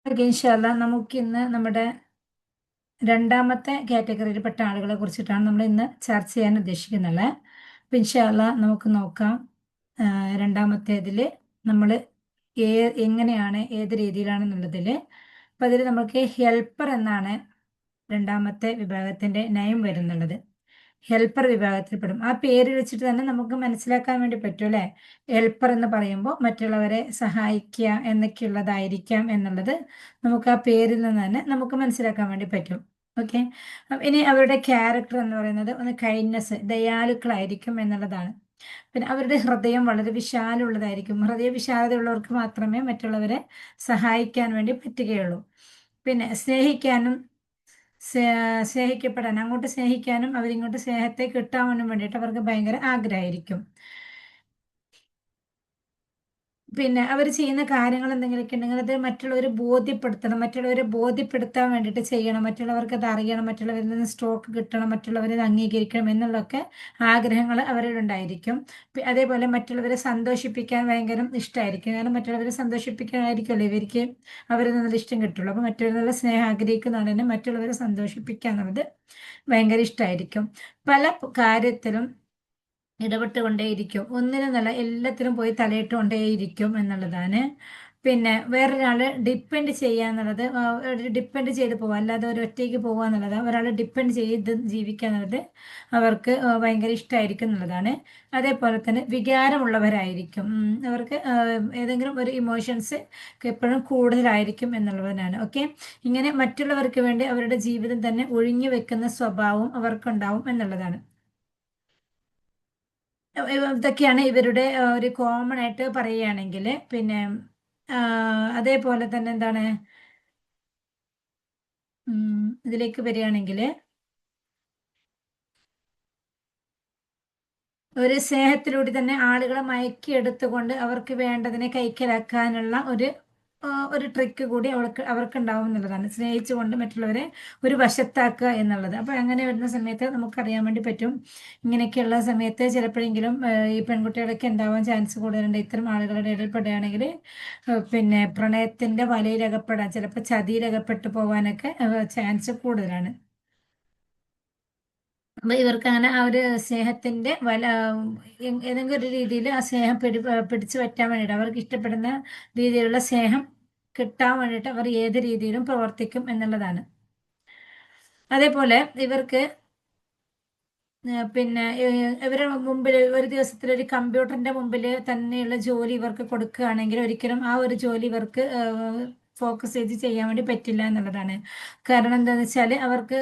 Okay, ഇൻഷാല്ല നമുക്ക് ഇന്ന് നമ്മുടെ രണ്ടാമത്തെ കാറ്റഗറിയിൽപ്പെട്ട ആളുകളെ കുറിച്ചിട്ടാണ് നമ്മൾ ഇന്ന് ചർച്ച ചെയ്യാൻ ഉദ്ദേശിക്കുന്നത്. അപ്പം ഇൻഷാല്ല നമുക്ക് നോക്കാം. രണ്ടാമത്തേതിൽ നമ്മൾ എങ്ങനെയാണ് ഏത് രീതിയിലാണെന്നുള്ളതിൽ. അപ്പം അതിൽ നമുക്ക് ഹെൽപ്പർ എന്നാണ് രണ്ടാമത്തെ വിഭാഗത്തിൻ്റെ നയം വരുന്നുള്ളത്. ഹെൽപ്പർ വിഭാഗത്തിൽപ്പെടും. ആ പേര് വെച്ചിട്ട് തന്നെ നമുക്ക് മനസ്സിലാക്കാൻ വേണ്ടി പറ്റും അല്ലേ? ഹെൽപ്പർ എന്ന് പറയുമ്പോൾ മറ്റുള്ളവരെ സഹായിക്കുക എന്നൊക്കെയുള്ളതായിരിക്കാം എന്നുള്ളത് നമുക്ക് ആ പേരിൽ നിന്ന് തന്നെ നമുക്ക് മനസ്സിലാക്കാൻ വേണ്ടി പറ്റും. ഓക്കെ. ഇനി അവരുടെ ക്യാരക്ടർ എന്ന് പറയുന്നത് ഒന്ന് കൈൻഡ്നെസ്, ദയാലുക്കളായിരിക്കും എന്നുള്ളതാണ്. പിന്നെ അവരുടെ ഹൃദയം വളരെ വിശാലമുള്ളതായിരിക്കും. ഹൃദയ വിശാലതയുള്ളവർക്ക് മാത്രമേ മറ്റുള്ളവരെ സഹായിക്കാൻ വേണ്ടി പറ്റുകയുള്ളൂ. പിന്നെ സ്നേഹിക്കപ്പെടാൻ, അങ്ങോട്ട് സ്നേഹിക്കാനും അവരിങ്ങോട്ട് സ്നേഹത്തെ കിട്ടാനും വേണ്ടിയിട്ട് അവർക്ക് ഭയങ്കര ആഗ്രഹമായിരിക്കും. പിന്നെ അവർ ചെയ്യുന്ന കാര്യങ്ങൾ എന്തെങ്കിലുമൊക്കെ ഉണ്ടെങ്കിൽ അത് മറ്റുള്ളവരെ ബോധ്യപ്പെടുത്തണം, മറ്റുള്ളവരെ ബോധ്യപ്പെടുത്താൻ വേണ്ടിയിട്ട് ചെയ്യണം, മറ്റുള്ളവർക്ക് അത് അറിയണം, മറ്റുള്ളവരിൽ നിന്ന് സ്റ്റോക്ക് കിട്ടണം, മറ്റുള്ളവരെ അംഗീകരിക്കണം എന്നുള്ളതൊക്കെ ആഗ്രഹങ്ങൾ അവരിൽ ഉണ്ടായിരിക്കും. അതേപോലെ മറ്റുള്ളവരെ സന്തോഷിപ്പിക്കാൻ ഭയങ്കര ഇഷ്ടമായിരിക്കും. കാരണം മറ്റുള്ളവരെ സന്തോഷിപ്പിക്കാനായിരിക്കുമല്ലോ ഇവർക്ക് അവരിൽ നിന്നുള്ള ഇഷ്ടം കിട്ടുള്ളൂ. അപ്പോൾ മറ്റുള്ളവരുടെ നിന്നുള്ള സ്നേഹം ആഗ്രഹിക്കുന്നതാണ് തന്നെ മറ്റുള്ളവരെ സന്തോഷിപ്പിക്കുക എന്നുള്ളത് ഭയങ്കര ഇഷ്ടമായിരിക്കും. പല കാര്യത്തിലും ഇടപെട്ടുകൊണ്ടേയിരിക്കും. ഒന്നിനും എല്ലാത്തിനും പോയി തലയിട്ടുകൊണ്ടേയിരിക്കും എന്നുള്ളതാണ്. പിന്നെ വേറൊരാളെ ഡിപ്പെൻഡ് ചെയ്യുക എന്നുള്ളത്, ഡിപ്പെൻഡ് ചെയ്ത് പോവുക, അല്ലാതെ ഒരു ഒറ്റയ്ക്ക് പോവുക എന്നുള്ളത്, ഒരാളെ ഡിപ്പെൻഡ് ചെയ്ത് ജീവിക്കുക എന്നുള്ളത് അവർക്ക് ഭയങ്കര ഇഷ്ടമായിരിക്കും എന്നുള്ളതാണ്. അതേപോലെ തന്നെ വികാരമുള്ളവരായിരിക്കും. അവർക്ക് ഏതെങ്കിലും ഒരു ഇമോഷൻസ് എപ്പോഴും കൂടുതലായിരിക്കും എന്നുള്ളതിനാണ്. ഓക്കെ. ഇങ്ങനെ മറ്റുള്ളവർക്ക് വേണ്ടി അവരുടെ ജീവിതം തന്നെ ഒഴിഞ്ഞു വെക്കുന്ന സ്വഭാവം അവർക്കുണ്ടാവും എന്നുള്ളതാണ്. ഇതൊക്കെയാണ് ഇവരുടെ ഒരു കോമൺ ആയിട്ട് പറയുകയാണെങ്കിൽ. പിന്നെ അതേപോലെ തന്നെ എന്താണ്, ഇതിലേക്ക് വരികയാണെങ്കിൽ ഒരു സ്നേഹത്തിലൂടെ തന്നെ ആളുകളെ മയക്കിയെടുത്തുകൊണ്ട് അവർക്ക് വേണ്ടതിനെ കൈക്കലാക്കാനുള്ള ഒരു ട്രിക്ക് കൂടി അവർക്കുണ്ടാവും എന്നുള്ളതാണ്. സ്നേഹിച്ചുകൊണ്ട് മറ്റുള്ളവരെ ഒരു വശത്താക്കുക എന്നുള്ളത്. അപ്പോൾ അങ്ങനെ വരുന്ന സമയത്ത് നമുക്കറിയാൻ വേണ്ടി പറ്റും. ഇങ്ങനെയൊക്കെയുള്ള സമയത്ത് ചിലപ്പോഴെങ്കിലും ഈ പെൺകുട്ടികളൊക്കെ ഉണ്ടാവാൻ ചാൻസ് കൂടുതലുണ്ട്. ഇത്തരം ആളുകളുടെ ഇടയിൽപ്പെടുകയാണെങ്കിൽ പിന്നെ പ്രണയത്തിൻ്റെ വലയിലകപ്പെടാൻ, ചിലപ്പോൾ ചതിയിലകപ്പെട്ടു പോകാനൊക്കെ ചാൻസ് കൂടുതലാണ്. അപ്പൊ ഇവർക്ക് അങ്ങനെ ആ ഒരു സ്നേഹത്തിന്റെ ഏതെങ്കിലും ഒരു രീതിയിൽ ആ സ്നേഹം പിടിച്ചു പറ്റാൻ വേണ്ടിയിട്ട്, അവർക്ക് ഇഷ്ടപ്പെടുന്ന രീതിയിലുള്ള സ്നേഹം കിട്ടാൻ വേണ്ടിയിട്ട് അവർ ഏത് രീതിയിലും പ്രവർത്തിക്കും എന്നുള്ളതാണ്. അതേപോലെ ഇവർക്ക് പിന്നെ ഇവരുടെ മുമ്പിൽ ഒരു ദിവസത്തിൽ ഒരു കമ്പ്യൂട്ടറിന്റെ മുമ്പിൽ തന്നെയുള്ള ജോലി ഇവർക്ക് കൊടുക്കുകയാണെങ്കിൽ ഒരിക്കലും ആ ഒരു ജോലി ഇവർക്ക് ഫോക്കസ് ചെയ്ത് ചെയ്യാൻ വേണ്ടി പറ്റില്ല എന്നുള്ളതാണ്. കാരണം എന്താണെന്ന് വെച്ചാൽ അവർക്ക്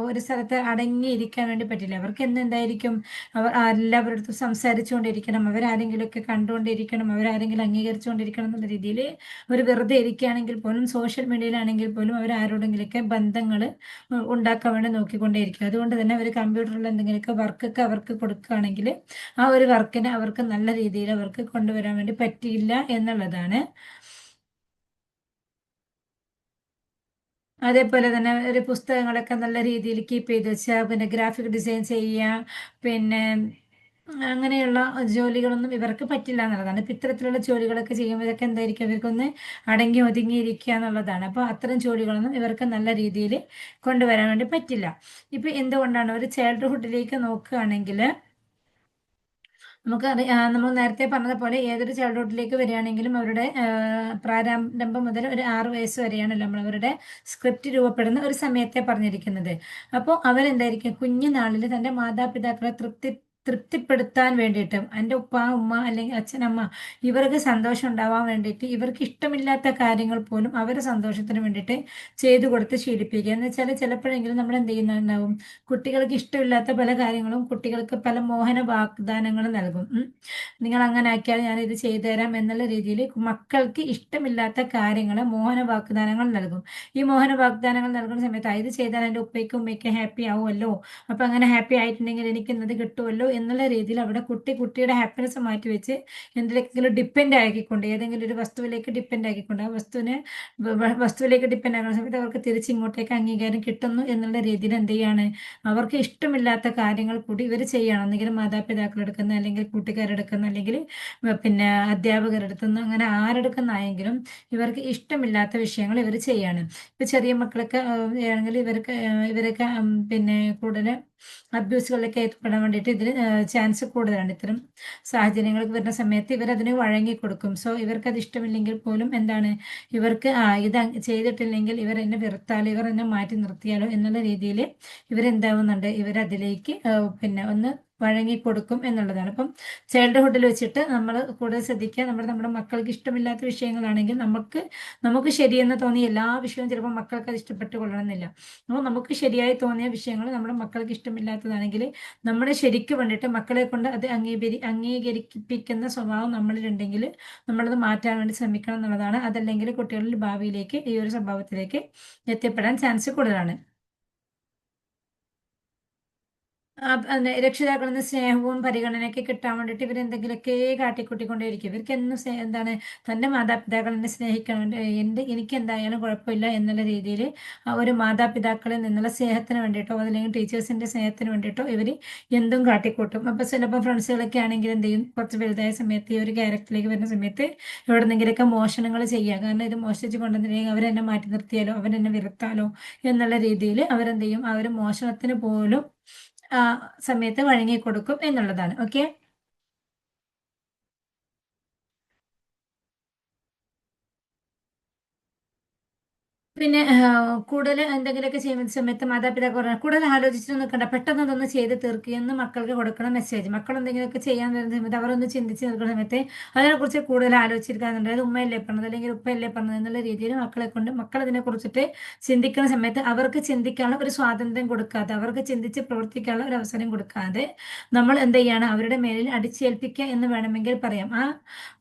ഒരു സ്ഥലത്ത് അടങ്ങിയിരിക്കാൻ വേണ്ടി പറ്റില്ല. അവർക്ക് എന്തായിരിക്കും, അവർ എല്ലാവരുടെ അടുത്തും സംസാരിച്ചുകൊണ്ടിരിക്കണം, അവരാരെങ്കിലുമൊക്കെ കണ്ടുകൊണ്ടിരിക്കണം, അവരാരെങ്കിലും അംഗീകരിച്ചുകൊണ്ടിരിക്കണം എന്നുള്ള രീതിയിൽ അവർ വെറുതെ ഇരിക്കുകയാണെങ്കിൽ പോലും, സോഷ്യൽ മീഡിയയിലാണെങ്കിൽ പോലും അവർ ആരോടെങ്കിലുമൊക്കെ ബന്ധങ്ങൾ ഉണ്ടാക്കാൻ വേണ്ടി നോക്കിക്കൊണ്ടേയിരിക്കും. അതുകൊണ്ട് തന്നെ അവർ കമ്പ്യൂട്ടറിൽ എന്തെങ്കിലുമൊക്കെ വർക്കൊക്കെ അവർക്ക് കൊടുക്കുകയാണെങ്കിൽ ആ ഒരു വർക്കിനെ അവർക്ക് നല്ല രീതിയിൽ അവർക്ക് കൊണ്ടുവരാൻ വേണ്ടി പറ്റിയില്ല എന്നുള്ളതാണ്. അതേപോലെ തന്നെ ഒരു പുസ്തകങ്ങളൊക്കെ നല്ല രീതിയിൽ കീപ്പ് ചെയ്ത് വെച്ചാൽ, പിന്നെ ഗ്രാഫിക് ഡിസൈൻ ചെയ്യുക, പിന്നെ അങ്ങനെയുള്ള ജോലികളൊന്നും ഇവർക്ക് പറ്റില്ല എന്നുള്ളതാണ്. ഇപ്പം ഇത്തരത്തിലുള്ള ജോലികളൊക്കെ ചെയ്യുമ്പോൾ ഇതൊക്കെ എന്തായിരിക്കും, ഇവർക്കൊന്ന് അടങ്ങി ഒതുങ്ങിയിരിക്കുക എന്നുള്ളതാണ്. അപ്പോൾ അത്തരം ജോലികളൊന്നും ഇവർക്ക് നല്ല രീതിയിൽ കൊണ്ടുവരാൻ വേണ്ടി പറ്റില്ല. ഇപ്പം എന്തുകൊണ്ടാണ് ഒരു ചൈൽഡ്ഹുഡിലേക്ക് നോക്കുകയാണെങ്കിൽ നമ്മൾ നേരത്തെ പറഞ്ഞതുപോലെ ഏതൊരു ചൈൽഡ്ഹുഡിലേക്ക് വരികയാണെങ്കിലും അവരുടെ പ്രാരംഭം മുതൽ ഒരു 6 വയസ്സ് വരെയാണല്ലോ നമ്മൾ അവരുടെ സ്ക്രിപ്റ്റ് രൂപപ്പെടുന്ന ഒരു സമയത്തെ പറഞ്ഞിരിക്കുന്നത്. അപ്പോൾ അവരെന്തായിരിക്കും, കുഞ്ഞുനാളിൽ തൻ്റെ മാതാപിതാക്കളെ തൃപ്തിപ്പെടുത്താൻ വേണ്ടിയിട്ട്, എൻ്റെ ഉപ്പ ഉമ്മ അല്ലെങ്കിൽ അച്ഛനമ്മ ഇവർക്ക് സന്തോഷം ഉണ്ടാവാൻ വേണ്ടിയിട്ട് ഇവർക്ക് ഇഷ്ടമില്ലാത്ത കാര്യങ്ങൾ പോലും അവരുടെ സന്തോഷത്തിന് വേണ്ടിയിട്ട് ചെയ്തു കൊടുത്ത് ശീലിപ്പിക്കുക എന്ന് വെച്ചാൽ, ചിലപ്പോഴെങ്കിലും നമ്മൾ എന്ത് ചെയ്യുന്നുണ്ടാവും, കുട്ടികൾക്ക് ഇഷ്ടമില്ലാത്ത പല കാര്യങ്ങളും കുട്ടികൾക്ക് പല മോഹന വാഗ്ദാനങ്ങളും നൽകും. നിങ്ങൾ അങ്ങനെ ആക്കിയാൽ ഞാനിത് ചെയ്തു തരാം എന്നുള്ള രീതിയിൽ മക്കൾക്ക് ഇഷ്ടമില്ലാത്ത കാര്യങ്ങൾ മോഹന വാഗ്ദാനങ്ങൾ നൽകും. ഈ മോഹന വാഗ്ദാനങ്ങൾ നൽകുന്ന സമയത്ത് ഇത് ചെയ്താൽ എൻ്റെ ഉപ്പയ്ക്കും ഉമ്മയ്ക്കും ഹാപ്പി ആവുമല്ലോ, അപ്പം അങ്ങനെ ഹാപ്പി ആയിട്ടുണ്ടെങ്കിൽ എനിക്ക് ഇന്നത് കിട്ടുമല്ലോ എന്നുള്ള രീതിയിൽ അവിടെ കുട്ടിയുടെ ഹാപ്പിനെസ് മാറ്റി വെച്ച് എന്തിലെങ്കിലും ഡിപ്പെൻഡ് ആക്കിക്കൊണ്ട്, ഏതെങ്കിലും ഒരു വസ്തുവിലേക്ക് ഡിപ്പെൻഡ് ആക്കിക്കൊണ്ട്, ആ വസ്തുവിലേക്ക് ഡിപ്പെൻഡ് ആകുന്ന സമയത്ത് അവർക്ക് തിരിച്ച് ഇങ്ങോട്ടേക്ക് അംഗീകാരം കിട്ടുന്നു എന്നുള്ള രീതിയിൽ എന്ത് ചെയ്യാണ്, അവർക്ക് ഇഷ്ടമില്ലാത്ത കാര്യങ്ങൾ കൂടി ഇവർ ചെയ്യണം. ഒന്നുകിൽ മാതാപിതാക്കൾ എടുക്കുന്ന, അല്ലെങ്കിൽ കൂട്ടുകാരെടുക്കുന്ന, അല്ലെങ്കിൽ പിന്നെ അധ്യാപകരെടുത്തുനിന്ന്, അങ്ങനെ ആരെടുക്കുന്നായെങ്കിലും ഇവർക്ക് ഇഷ്ടമില്ലാത്ത വിഷയങ്ങൾ ഇവർ ചെയ്യാണ്. ഇപ്പൊ ചെറിയ മക്കളൊക്കെ ആണെങ്കിൽ ഇവരൊക്കെ പിന്നെ കൂടുതൽ അബ്യൂസുകളിലൊക്കെ ഏർപ്പെടാൻ വേണ്ടിയിട്ട് ഇതിൽ ചാൻസ് കൂടുതലാണ്. ഇത്തരം സാഹചര്യങ്ങൾക്ക് വരുന്ന സമയത്ത് ഇവരതിന് വഴങ്ങിക്കൊടുക്കും. സോ ഇവർക്കത് ഇഷ്ടമില്ലെങ്കിൽ പോലും എന്താണ്, ഇവർക്ക് ഇത് ചെയ്തിട്ടില്ലെങ്കിൽ ഇവർ എന്നെ വെറുത്താലോ, ഇവർ എന്നെ മാറ്റി നിർത്തിയാലോ എന്നുള്ള രീതിയിൽ ഇവരെന്താവുന്നുണ്ട്, ഇവരതിലേക്ക് പിന്നെ ഒന്ന് വഴങ്ങിക്കൊടുക്കും എന്നുള്ളതാണ്. അപ്പം ചൈൽഡ്ഹുഡിൽ വെച്ചിട്ട് നമ്മൾ കൂടുതൽ ശ്രദ്ധിക്കുക. നമ്മുടെ മക്കൾക്ക് ഇഷ്ടമില്ലാത്ത വിഷയങ്ങളാണെങ്കിൽ നമുക്ക് ശരിയെന്ന് തോന്നിയ എല്ലാ വിഷയവും ചിലപ്പോൾ മക്കൾക്ക് അത് ഇഷ്ടപ്പെട്ട് കൊള്ളണമെന്നില്ല. അപ്പോൾ നമുക്ക് ശരിയായി തോന്നിയ വിഷയങ്ങൾ നമ്മുടെ മക്കൾക്ക് ഇഷ്ടമില്ലാത്തതാണെങ്കിൽ നമ്മൾ ശരിക്ക് വേണ്ടിയിട്ട് മക്കളെ കൊണ്ട് അത് അംഗീകരിപ്പിക്കുന്ന സ്വഭാവം നമ്മളിലുണ്ടെങ്കിൽ നമ്മളത് മാറ്റാൻ വേണ്ടി ശ്രമിക്കണം എന്നുള്ളതാണ്. അതല്ലെങ്കിൽ കുട്ടികളിൽ ഭാവിയിലേക്ക് ഈ ഒരു സ്വഭാവത്തിലേക്ക് എത്തിപ്പെടാൻ ചാൻസ് കൂടുതലാണ്. രക്ഷിതാക്കളിൽ നിന്ന് സ്നേഹവും പരിഗണനയൊക്കെ കിട്ടാൻ വേണ്ടിയിട്ട് ഇവരെന്തെങ്കിലുമൊക്കെ കാട്ടിക്കൂട്ടിക്കൊണ്ടേയിരിക്കും. ഇവർക്ക് എന്നും എന്താണ്, തൻ്റെ മാതാപിതാക്കളെ സ്നേഹിക്കാൻ വേണ്ടി എനിക്ക് എന്തായാലും കുഴപ്പമില്ല എന്നുള്ള രീതിയിൽ ഒരു മാതാപിതാക്കളിൽ നിന്നുള്ള സ്നേഹത്തിന് വേണ്ടിയിട്ടോ അല്ലെങ്കിൽ ടീച്ചേഴ്സിൻ്റെ സ്നേഹത്തിന് വേണ്ടിയിട്ടോ ഇവർ എന്തും കാട്ടിക്കൂട്ടും. അപ്പോൾ ചിലപ്പോൾ ഫ്രണ്ട്സുകളൊക്കെ ആണെങ്കിൽ എന്ത് ചെയ്യും, കുറച്ച് വലുതായ സമയത്ത് ഈ ഒരു ക്യാരക്ടറിലേക്ക് വരുന്ന സമയത്ത് എവിടെന്നെങ്കിലുമൊക്കെ മോഷണങ്ങൾ ചെയ്യുക. കാരണം ഇത് മോഷ്ടിച്ച് കൊണ്ടുവന്നില്ലെങ്കിൽ അവരെന്നെ മാറ്റി നിർത്തിയാലോ, അവരെന്നെ വിരത്താലോ എന്നുള്ള രീതിയിൽ അവരെന്ത് ചെയ്യും, ആ ഒരു മോഷണത്തിന് പോലും സമയത്ത് വഴങ്ങിക്കൊടുക്കും എന്നുള്ളതാണ്. ഓക്കെ. പിന്നെ കൂടുതൽ എന്തെങ്കിലുമൊക്കെ ചെയ്യുന്ന സമയത്ത് മാതാപിതാക്കൾ പറഞ്ഞാൽ കൂടുതൽ ആലോചിച്ചിട്ട് നിൽക്കണ്ട, പെട്ടെന്ന് അതൊന്ന് ചെയ്ത് തീർക്കുകയെന്ന് മക്കൾക്ക് കൊടുക്കണം മെസ്സേജ്. മക്കൾ എന്തെങ്കിലുമൊക്കെ ചെയ്യാൻ വരുന്ന സമയത്ത് അവരൊന്ന് ചിന്തിച്ച് നിൽക്കുന്ന സമയത്ത് അതിനെക്കുറിച്ച് കൂടുതൽ ആലോചിച്ചിരിക്കാറുണ്ട്. അത് ഉമ്മയല്ലേ പറഞ്ഞത് അല്ലെങ്കിൽ ഉപ്പയല്ലേ പറഞ്ഞത് എന്നുള്ള രീതിയിൽ മക്കൾ അതിനെ കുറിച്ചിട്ട് ചിന്തിക്കുന്ന സമയത്ത് അവർക്ക് ചിന്തിക്കാനുള്ള ഒരു സ്വാതന്ത്ര്യം കൊടുക്കാതെ, അവർക്ക് ചിന്തിച്ച് പ്രവർത്തിക്കാനുള്ള ഒരു അവസരം കൊടുക്കാതെ നമ്മൾ എന്ത് ചെയ്യാണ്, അവരുടെ മേലിൽ അടിച്ചേൽപ്പിക്കുക എന്ന് വേണമെങ്കിൽ പറയാം.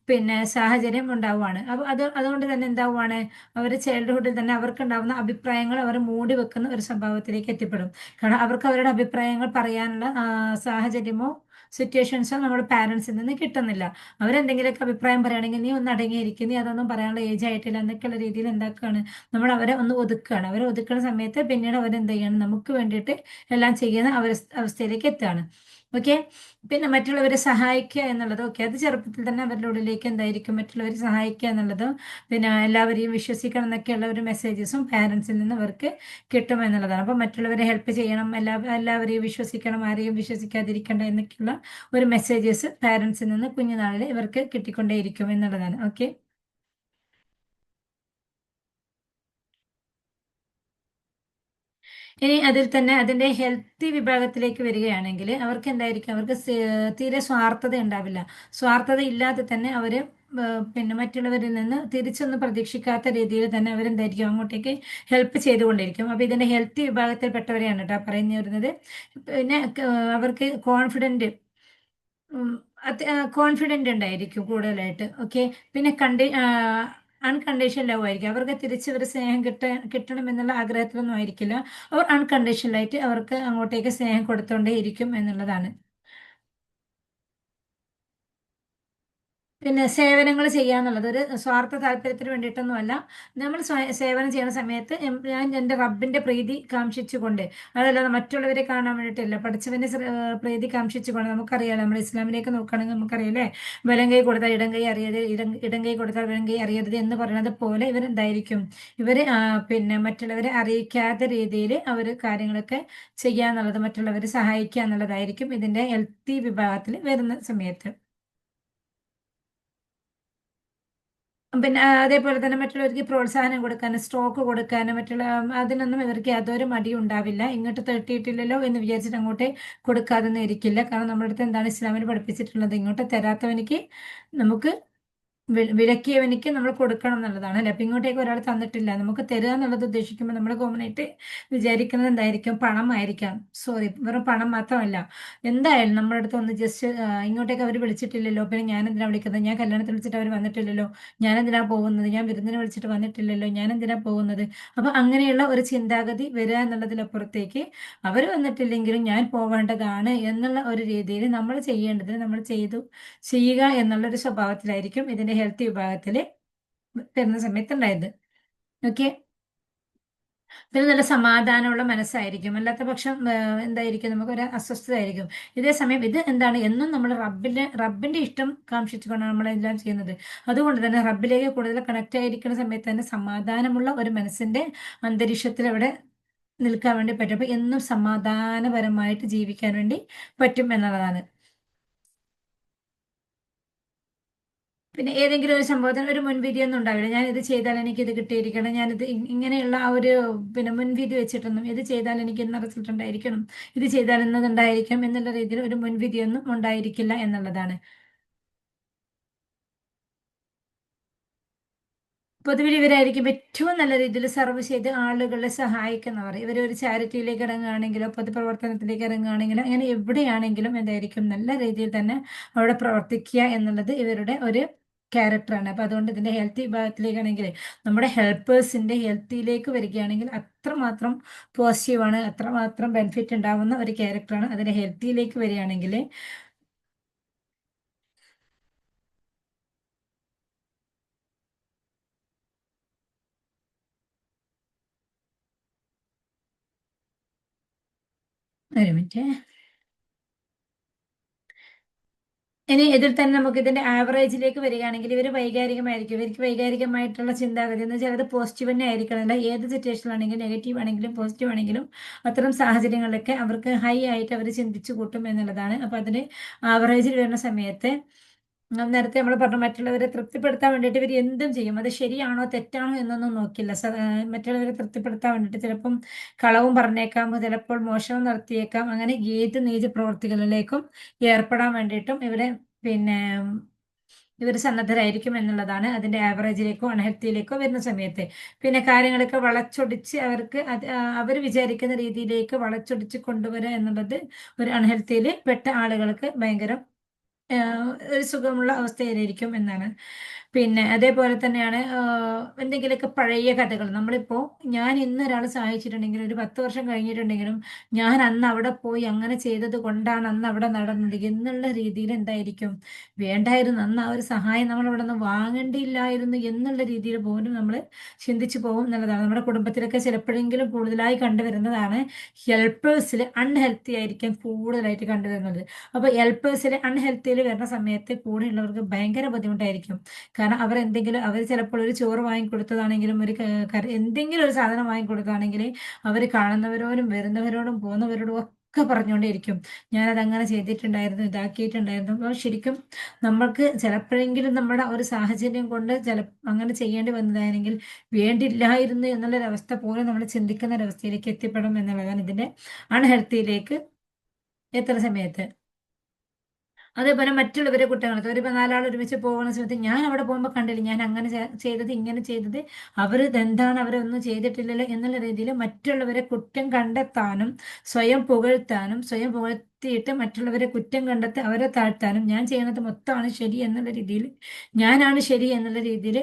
പിന്നെ സാഹചര്യം ഉണ്ടാവുകയാണ്. അപ്പോൾ അതുകൊണ്ട് തന്നെ എന്താവുകയാണ്, അവർ ചൈൽഡ്ഹുഡിൽ തന്നെ അവർക്കുണ്ടാവുന്ന അഭിപ്രായങ്ങൾ അവർ മൂടി വെക്കുന്ന ഒരു സ്വഭാവത്തിലേക്ക് എത്തിപ്പെടും. കാരണം അവർക്ക് അവരുടെ അഭിപ്രായങ്ങൾ പറയാനുള്ള സാഹചര്യമോ സിറ്റുവേഷൻസോ നമ്മുടെ പാരൻസിൽ നിന്ന് കിട്ടുന്നില്ല. അവരെന്തെങ്കിലുമൊക്കെ അഭിപ്രായം പറയുകയാണെങ്കിൽ നീ ഒന്ന് അടങ്ങിയിരിക്കും, നീ അതൊന്നും പറയാനുള്ള ഏജ് ആയിട്ടില്ല എന്നൊക്കെയുള്ള രീതിയിൽ എന്താക്കുകയാണ്, നമ്മൾ അവരെ ഒന്ന് ഒതുക്കുകയാണ്. അവരെ ഒതുക്കുന്ന സമയത്ത് പിന്നീട് അവരെന്ത് ചെയ്യണം, നമുക്ക് വേണ്ടിയിട്ട് എല്ലാം ചെയ്യുന്ന അവസ്ഥയിലേക്ക് എത്തുകയാണ്. ഓക്കെ. പിന്നെ മറ്റുള്ളവരെ സഹായിക്കുക എന്നുള്ളത്, ഓക്കെ, അത് ചെറുപ്പത്തിൽ തന്നെ അവരുടെ ഉള്ളിലേക്ക് എന്തായിരിക്കും, മറ്റുള്ളവരെ സഹായിക്കുക എന്നുള്ളതും പിന്നെ എല്ലാവരെയും വിശ്വസിക്കണം എന്നൊക്കെയുള്ള ഒരു മെസ്സേജസും പാരൻസിൽ നിന്ന് അവർക്ക് കിട്ടും എന്നുള്ളതാണ്. അപ്പോൾ മറ്റുള്ളവരെ ഹെൽപ്പ് ചെയ്യണം, എല്ലാവരെയും വിശ്വസിക്കണം, ആരെയും വിശ്വസിക്കാതിരിക്കേണ്ട എന്നൊക്കെയുള്ള ഒരു മെസ്സേജസ് പാരൻസിൽ നിന്ന് കുഞ്ഞുനാളിൽ ഇവർക്ക് കിട്ടിക്കൊണ്ടേയിരിക്കും എന്നുള്ളതാണ്. ഓക്കെ. ഇനി അതിൽ തന്നെ അതിൻ്റെ ഹെൽത്തി വിഭാഗത്തിലേക്ക് വരികയാണെങ്കിൽ അവർക്ക് എന്തായിരിക്കും, അവർക്ക് തീരെ സ്വാർത്ഥത ഉണ്ടാവില്ല. സ്വാർത്ഥത ഇല്ലാതെ തന്നെ അവർ പിന്നെ മറ്റുള്ളവരിൽ നിന്ന് തിരിച്ചൊന്നും പ്രതീക്ഷിക്കാത്ത രീതിയിൽ തന്നെ അവരെന്തായിരിക്കും അങ്ങോട്ടേക്ക് ഹെൽപ്പ് ചെയ്തുകൊണ്ടിരിക്കും. അപ്പോൾ ഇതിൻ്റെ ഹെൽത്തി വിഭാഗത്തിൽപ്പെട്ടവരെയാണ് കേട്ടോ പറഞ്ഞു വരുന്നത്. പിന്നെ അവർക്ക് കോൺഫിഡൻ്റ് ഉണ്ടായിരിക്കും കൂടുതലായിട്ട്. ഓക്കെ. പിന്നെ അൺകണ്ടീഷണൽ ലവ് ആയിരിക്കും. അവർക്ക് തിരിച്ച് ഒരു സ്നേഹം കിട്ടണം എന്നുള്ള ആഗ്രഹത്തിലൊന്നും ആയിരിക്കില്ല. അവർ അൺകണ്ടീഷണലായിട്ട് അവർക്ക് അങ്ങോട്ടേക്ക് സ്നേഹം കൊടുത്തുകൊണ്ടേ ഇരിക്കും എന്നുള്ളതാണ്. പിന്നെ സേവനങ്ങൾ ചെയ്യാന്നുള്ളത് ഒരു സ്വാർത്ഥ താല്പര്യത്തിന് വേണ്ടിയിട്ടൊന്നുമല്ല. നമ്മൾ സേവനം ചെയ്യുന്ന സമയത്ത് ഞാൻ എൻ്റെ റബ്ബിൻ്റെ പ്രീതി കാംക്ഷിച്ചുകൊണ്ട്, അതല്ലാതെ മറ്റുള്ളവരെ കാണാൻ വേണ്ടിയിട്ടില്ല, പഠിച്ചവൻ്റെ പ്രീതി കാംക്ഷിച്ചുകൊണ്ട്. നമുക്കറിയാലോ, നമ്മൾ ഇസ്ലാമിലേക്ക് നോക്കുകയാണെങ്കിൽ നമുക്കറിയാലേ, വലം കൈ കൊടുത്താൽ ഇടം കൈ അറിയരുത്, ഇടം കൈ കൊടുത്താൽ വലം കൈ അറിയരുത് എന്ന് പറയുന്നത് പോലെ ഇവരെന്തായിരിക്കും, ഇവർ പിന്നെ മറ്റുള്ളവരെ അറിയിക്കാത്ത രീതിയിൽ അവർ കാര്യങ്ങളൊക്കെ ചെയ്യാന്നുള്ളത്, മറ്റുള്ളവരെ സഹായിക്കുക എന്നുള്ളതായിരിക്കും ഇതിൻ്റെ ഹെൽത്തി വിഭാഗത്തിൽ വരുന്ന സമയത്ത്. പിന്നെ അതേപോലെ തന്നെ മറ്റുള്ളവർക്ക് പ്രോത്സാഹനം കൊടുക്കാനും സ്ട്രോക്ക് കൊടുക്കാനും അതിനൊന്നും ഇവർക്ക് യാതൊരു മടിയും ഉണ്ടാവില്ല. ഇങ്ങോട്ട് തട്ടിയിട്ടില്ലല്ലോ എന്ന് വിചാരിച്ചിട്ട് അങ്ങോട്ട് കൊടുക്കാതൊന്നും ഇരിക്കില്ല. കാരണം നമ്മുടെ അടുത്ത് എന്താണ് ഇസ്ലാമിൽ പഠിപ്പിച്ചിട്ടുള്ളത്, ഇങ്ങോട്ട് തരാത്തവനിക്ക് നമുക്ക് വിലക്കിയവനിക്ക് നമ്മൾ കൊടുക്കണം എന്നുള്ളതാണ് അല്ലെ. അപ്പൊ ഇങ്ങോട്ടേക്ക് ഒരാൾ തന്നിട്ടില്ല, നമുക്ക് തരിക എന്നുള്ളത് ഉദ്ദേശിക്കുമ്പോൾ നമ്മൾ കോമൺ ആയിട്ട് വിചാരിക്കുന്നത് എന്തായിരിക്കും? പണമായിരിക്കാം. സോറി, വെറും പണം മാത്രമല്ല, എന്തായാലും നമ്മുടെ അടുത്ത് ഒന്ന് ജസ്റ്റ് ഇങ്ങോട്ടേക്ക് അവർ വിളിച്ചിട്ടില്ലല്ലോ, പിന്നെ ഞാൻ എന്തിനാ വിളിക്കുന്നത്? ഞാൻ കല്യാണത്തിന് വിളിച്ചിട്ട് അവർ വന്നിട്ടില്ലല്ലോ, ഞാൻ എന്തിനാ പോകുന്നത്? ഞാൻ വിരുന്നിന് വിളിച്ചിട്ട് വന്നിട്ടില്ലല്ലോ, ഞാൻ എന്തിനാ പോകുന്നത്? അപ്പൊ അങ്ങനെയുള്ള ഒരു ചിന്താഗതി വരിക എന്നുള്ളതിലപ്പുറത്തേക്ക് അവർ വന്നിട്ടില്ലെങ്കിലും ഞാൻ പോവേണ്ടതാണ് എന്നുള്ള ഒരു രീതിയിൽ നമ്മൾ ചെയ്യേണ്ടത് നമ്മൾ ചെയ്യുക എന്നുള്ളൊരു സ്വഭാവത്തിലായിരിക്കും ഇതിന്റെ ഹെൽത്ത് വിഭാഗത്തിൽ വരുന്ന സമയത്ത് ഉണ്ടായത്. ഓക്കെ. പിന്നെ നല്ല സമാധാനമുള്ള മനസ്സായിരിക്കും. അല്ലാത്ത പക്ഷം എന്തായിരിക്കും? നമുക്കൊരു അസ്വസ്ഥതയായിരിക്കും. ഇതേ സമയം ഇത് എന്താണ്? എന്നും നമ്മൾ റബ്ബിന്റെ ഇഷ്ടം കാക്ഷിച്ചുകൊണ്ടാണ് നമ്മളെല്ലാം ചെയ്യുന്നത്. അതുകൊണ്ട് തന്നെ റബ്ബിലേക്ക് കൂടുതൽ കണക്ട് ആയിരിക്കുന്ന സമയത്ത് തന്നെ സമാധാനമുള്ള ഒരു മനസ്സിന്റെ അന്തരീക്ഷത്തിൽ അവിടെ നിൽക്കാൻ വേണ്ടി പറ്റും. അപ്പൊ എന്നും സമാധാനപരമായിട്ട് ജീവിക്കാൻ വേണ്ടി പറ്റും എന്നുള്ളതാണ്. പിന്നെ ഏതെങ്കിലും ഒരു സംഭവത്തിന് ഒരു മുൻവിധി ഒന്നും ഉണ്ടാവില്ല. ഞാൻ ഇത് ചെയ്താൽ എനിക്ക് ഇത് കിട്ടിയിരിക്കണം, ഞാനിത് ഇങ്ങനെയുള്ള ആ ഒരു പിന്നെ മുൻവിധി വെച്ചിട്ടൊന്നും ഇത് ചെയ്താൽ എനിക്ക് ഇന്ന റിസൾട്ട് ഉണ്ടായിരിക്കണം, ഇത് ചെയ്താൽ ഇന്നതുണ്ടായിരിക്കും എന്നുള്ള രീതിയിൽ ഒരു മുൻവിധിയൊന്നും ഉണ്ടായിരിക്കില്ല എന്നുള്ളതാണ്. പൊതുവിൽ ഇവരായിരിക്കും ഏറ്റവും നല്ല രീതിയിൽ സർവ് ചെയ്ത് ആളുകളെ സഹായിക്കുന്നവർ. ഇവർ ഒരു ചാരിറ്റിയിലേക്ക് ഇറങ്ങുകയാണെങ്കിലോ പൊതുപ്രവർത്തനത്തിലേക്ക് ഇറങ്ങുകയാണെങ്കിലോ അങ്ങനെ എവിടെയാണെങ്കിലും എന്തായിരിക്കും? നല്ല രീതിയിൽ തന്നെ അവിടെ പ്രവർത്തിക്കുക എന്നുള്ളത് ഇവരുടെ ഒരു ക്യാരക്ടറാണ്. അപ്പൊ അതുകൊണ്ട് ഇതിന്റെ ഹെൽത്ത് വിഭാഗത്തിലേക്കാണെങ്കിൽ നമ്മുടെ ഹെൽപ്പേഴ്സിന്റെ ഹെൽത്തിലേക്ക് വരികയാണെങ്കിൽ അത്രമാത്രം പോസിറ്റീവാണ്, അത്രമാത്രം ബെനിഫിറ്റ് ഉണ്ടാവുന്ന ഒരു ക്യാരക്ടറാണ്. അതിന്റെ ഹെൽത്തിയിലേക്ക് വരികയാണെങ്കിൽ ഒരു മിനിറ്റ്. ഇനി ഇതിൽ തന്നെ നമുക്ക് ഇതിന്റെ ആവറേജിലേക്ക് വരികയാണെങ്കിൽ ഇവർ വൈകാരികമായിരിക്കും. ഇവർക്ക് വൈകാരികമായിട്ടുള്ള ചിന്താഗതി എന്ന് വെച്ചാൽ അത് പോസിറ്റീവ് തന്നെ ആയിരിക്കണം. അല്ല ഏത് സിറ്റുവേഷനിലാണെങ്കിലും നെഗറ്റീവ് ആണെങ്കിലും പോസിറ്റീവ് ആണെങ്കിലും അത്തരം സാഹചര്യങ്ങളിലൊക്കെ അവർക്ക് ഹൈ ആയിട്ട് അവർ ചിന്തിച്ചു കൂട്ടും എന്നുള്ളതാണ്. അപ്പൊ അതിന് ആവറേജിൽ വരുന്ന സമയത്ത് നേരത്തെ നമ്മൾ പറഞ്ഞു മറ്റുള്ളവരെ തൃപ്തിപ്പെടുത്താൻ വേണ്ടിയിട്ട് ഇവർ എന്തും ചെയ്യും. അത് ശരിയാണോ തെറ്റാണോ എന്നൊന്നും നോക്കില്ല. മറ്റുള്ളവരെ തൃപ്തിപ്പെടുത്താൻ വേണ്ടിയിട്ട് ചിലപ്പം കളവും പറഞ്ഞേക്കാം, ചിലപ്പോൾ മോഷണം നടത്തിയേക്കാം, അങ്ങനെ ഏത് നീച പ്രവർത്തികളിലേക്കും ഏർപ്പെടാൻ വേണ്ടിയിട്ടും പിന്നെ ഇവർ സന്നദ്ധരായിരിക്കും എന്നുള്ളതാണ് അതിന്റെ ആവറേജിലേക്കോ അൺഹെൽത്തിയിലേക്കോ വരുന്ന സമയത്ത്. പിന്നെ കാര്യങ്ങളൊക്കെ വളച്ചൊടിച്ച് അവർക്ക് അവർ വിചാരിക്കുന്ന രീതിയിലേക്ക് വളച്ചൊടിച്ച് കൊണ്ടുവരിക എന്നുള്ളത് ഒരു അൺഹെൽത്തിയിൽ പെട്ട ആളുകൾക്ക് ഭയങ്കര ഒരു സുഖമുള്ള അവസ്ഥയിലായിരിക്കും എന്നാണ്. പിന്നെ അതേപോലെ തന്നെയാണ് എന്തെങ്കിലുമൊക്കെ പഴയ കഥകൾ നമ്മളിപ്പോ ഞാൻ ഇന്ന് ഒരാൾ സഹായിച്ചിട്ടുണ്ടെങ്കിലും ഒരു 10 വർഷം കഴിഞ്ഞിട്ടുണ്ടെങ്കിലും ഞാൻ അന്ന് അവിടെ പോയി അങ്ങനെ ചെയ്തത് കൊണ്ടാണ് അന്ന് അവിടെ നടന്നത് എന്നുള്ള രീതിയിൽ എന്തായിരിക്കും? വേണ്ടായിരുന്നു, അന്ന് ആ ഒരു സഹായം നമ്മൾ അവിടെ നിന്ന് വാങ്ങേണ്ടിയില്ലായിരുന്നു എന്നുള്ള രീതിയിൽ പോലും നമ്മൾ ചിന്തിച്ചു പോകും എന്നുള്ളതാണ്. നമ്മുടെ കുടുംബത്തിലൊക്കെ ചിലപ്പോഴെങ്കിലും കൂടുതലായി കണ്ടുവരുന്നതാണ് ഹെൽപ്പേഴ്സിൽ അൺഹെൽത്തി ആയിരിക്കും കൂടുതലായിട്ട് കണ്ടുവരുന്നത്. അപ്പൊ ഹെൽപ്പേഴ്സിൽ അൺഹെൽത്തിയിൽ വരുന്ന സമയത്ത് കൂടെയുള്ളവർക്ക് ഭയങ്കര ബുദ്ധിമുട്ടായിരിക്കും. കാരണം അവർ ചിലപ്പോൾ ഒരു ചോറ് വാങ്ങിക്കൊടുത്തതാണെങ്കിലും ഒരു എന്തെങ്കിലും ഒരു സാധനം വാങ്ങിക്കൊടുത്തതാണെങ്കിൽ അവർ കാണുന്നവരോടും വരുന്നവരോടും പോകുന്നവരോടും ഒക്കെ പറഞ്ഞുകൊണ്ടേയിരിക്കും ഞാനത് അങ്ങനെ ചെയ്തിട്ടുണ്ടായിരുന്നു, ഇതാക്കിയിട്ടുണ്ടായിരുന്നു. അപ്പോൾ ശരിക്കും നമ്മൾക്ക് ചിലപ്പോഴെങ്കിലും നമ്മുടെ ഒരു സാഹചര്യം കൊണ്ട് അങ്ങനെ ചെയ്യേണ്ടി വന്നതാണെങ്കിൽ വേണ്ടില്ലായിരുന്നു എന്നുള്ളൊരവസ്ഥ പോലും നമ്മൾ ചിന്തിക്കുന്ന ഒരവസ്ഥയിലേക്ക് എത്തിപ്പെടും എന്നുള്ളതാണ് ഇതിന്റെ അൺഹെൽത്തിയിലേക്ക് എത്തുന്ന സമയത്ത്. അതേപോലെ മറ്റുള്ളവരെ കുറ്റങ്ങൾ ഒരു 4 ആൾ ഒരുമിച്ച് പോകുന്ന സമയത്ത് ഞാൻ അവിടെ പോകുമ്പോൾ കണ്ടില്ല, ഞാൻ അങ്ങനെ ചെയ്തത് ഇങ്ങനെ ചെയ്തത് അവർ എന്താണ് അവരൊന്നും ചെയ്തിട്ടില്ലല്ലോ എന്നുള്ള രീതിയിൽ മറ്റുള്ളവരെ കുറ്റം കണ്ടെത്താനും സ്വയം പുകഴ്ത്തിയിട്ട് മറ്റുള്ളവരെ കുറ്റം കണ്ടെത്തി അവരെ താഴ്ത്താനും ഞാൻ ചെയ്യുന്നത് മൊത്തമാണ് ശരി എന്നുള്ള രീതിയിൽ ഞാനാണ് ശരി എന്നുള്ള രീതിയിൽ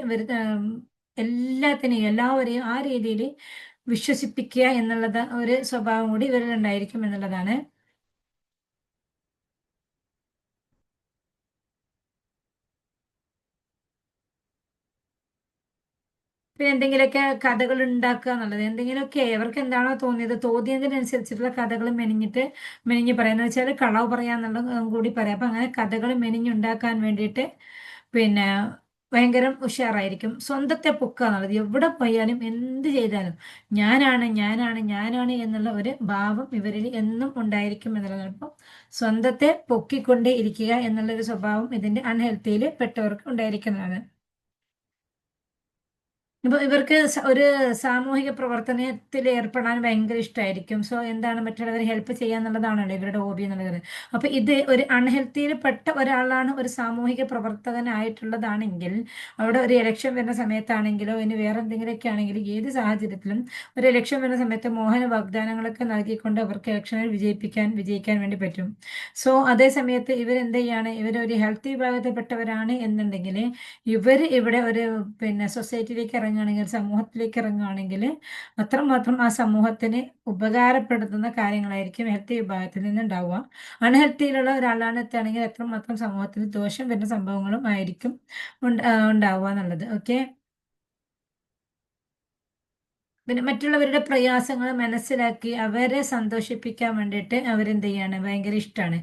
എല്ലാവരെയും ആ രീതിയിൽ വിശ്വസിപ്പിക്കുക എന്നുള്ളത് ഒരു സ്വഭാവം കൂടി ഇവരിലുണ്ടായിരിക്കും എന്നുള്ളതാണ്. പിന്നെ എന്തെങ്കിലുമൊക്കെ കഥകൾ ഉണ്ടാക്കുക എന്നുള്ളത് എന്തെങ്കിലുമൊക്കെ അവർക്ക് എന്താണോ തോന്നിയതിനനുസരിച്ചിട്ടുള്ള കഥകൾ മെനിഞ്ഞ് പറയാന്ന് വെച്ചാൽ കളവ് പറയാന്നുള്ളത് കൂടി പറയാം. അപ്പൊ അങ്ങനെ കഥകൾ മെനിഞ്ഞുണ്ടാക്കാൻ വേണ്ടിയിട്ട് പിന്നെ ഭയങ്കര ഉഷാറായിരിക്കും. സ്വന്തത്തെ പൊക്കുക എന്നുള്ളത് എവിടെ പോയാലും എന്ത് ചെയ്താലും ഞാനാണ് എന്നുള്ള ഒരു ഭാവം ഇവരിൽ എന്നും ഉണ്ടായിരിക്കും എന്നുള്ളതാണ്. അപ്പം സ്വന്തത്തെ പൊക്കിക്കൊണ്ടേ ഇരിക്കുക എന്നുള്ള ഒരു സ്വഭാവം ഇതിന്റെ അൺഹെൽത്തിയിൽ പെട്ടവർക്ക് ഉണ്ടായിരിക്കുന്നതാണ്. ഇപ്പൊ ഇവർക്ക് ഒരു സാമൂഹിക പ്രവർത്തനത്തിൽ ഏർപ്പെടാൻ ഭയങ്കര ഇഷ്ടമായിരിക്കും. സോ എന്താണ്, മറ്റുള്ളവരെ ഹെൽപ്പ് ചെയ്യാന്നുള്ളതാണല്ലോ ഇവരുടെ ഹോബി എന്നുള്ളത്. അപ്പൊ ഇത് ഒരു അൺഹെൽത്തിയിൽ പെട്ട ഒരാളാണ് ഒരു സാമൂഹിക പ്രവർത്തകനായിട്ടുള്ളതാണെങ്കിൽ, അവിടെ ഒരു ഇലക്ഷൻ വരുന്ന സമയത്താണെങ്കിലോ ഇനി വേറെ എന്തെങ്കിലുമൊക്കെ ആണെങ്കിലും, ഏത് സാഹചര്യത്തിലും ഒരു ഇലക്ഷൻ വരുന്ന സമയത്ത് മോഹന വാഗ്ദാനങ്ങളൊക്കെ നൽകിക്കൊണ്ട് അവർക്ക് ഇലക്ഷനിൽ വിജയിക്കാൻ വേണ്ടി പറ്റും. സോ അതേ സമയത്ത് ഇവരെന്ത് ചെയ്യാണ്, ഇവരൊരു ഹെൽത്തി വിഭാഗത്തിൽപ്പെട്ടവരാണ് എന്നുണ്ടെങ്കിൽ ഇവർ ഇവിടെ ഒരു പിന്നെ സൊസൈറ്റിയിലേക്ക് ഇറങ്ങുകയാണെങ്കിൽ, സമൂഹത്തിലേക്ക് ഇറങ്ങുകയാണെങ്കിൽ അത്രമാത്രം ആ സമൂഹത്തിന് ഉപകാരപ്പെടുത്തുന്ന കാര്യങ്ങളായിരിക്കും ഹെൽത്തി വിഭാഗത്തിൽ നിന്ന് ഉണ്ടാവുക. അൺഹെൽത്തിയിലുള്ള ഒരാളാണ് എത്തുകയാണെങ്കിൽ എത്രമാത്രം സമൂഹത്തിന് ദോഷം വരുന്ന സംഭവങ്ങളും ആയിരിക്കും ഉണ്ടാവുക എന്നുള്ളത്. ഓക്കെ. പിന്നെ മറ്റുള്ളവരുടെ പ്രയാസങ്ങൾ മനസ്സിലാക്കി അവരെ സന്തോഷിപ്പിക്കാൻ വേണ്ടിയിട്ട് അവരെന്ത് ചെയ്യാണ്, ഭയങ്കര ഇഷ്ടമാണ്.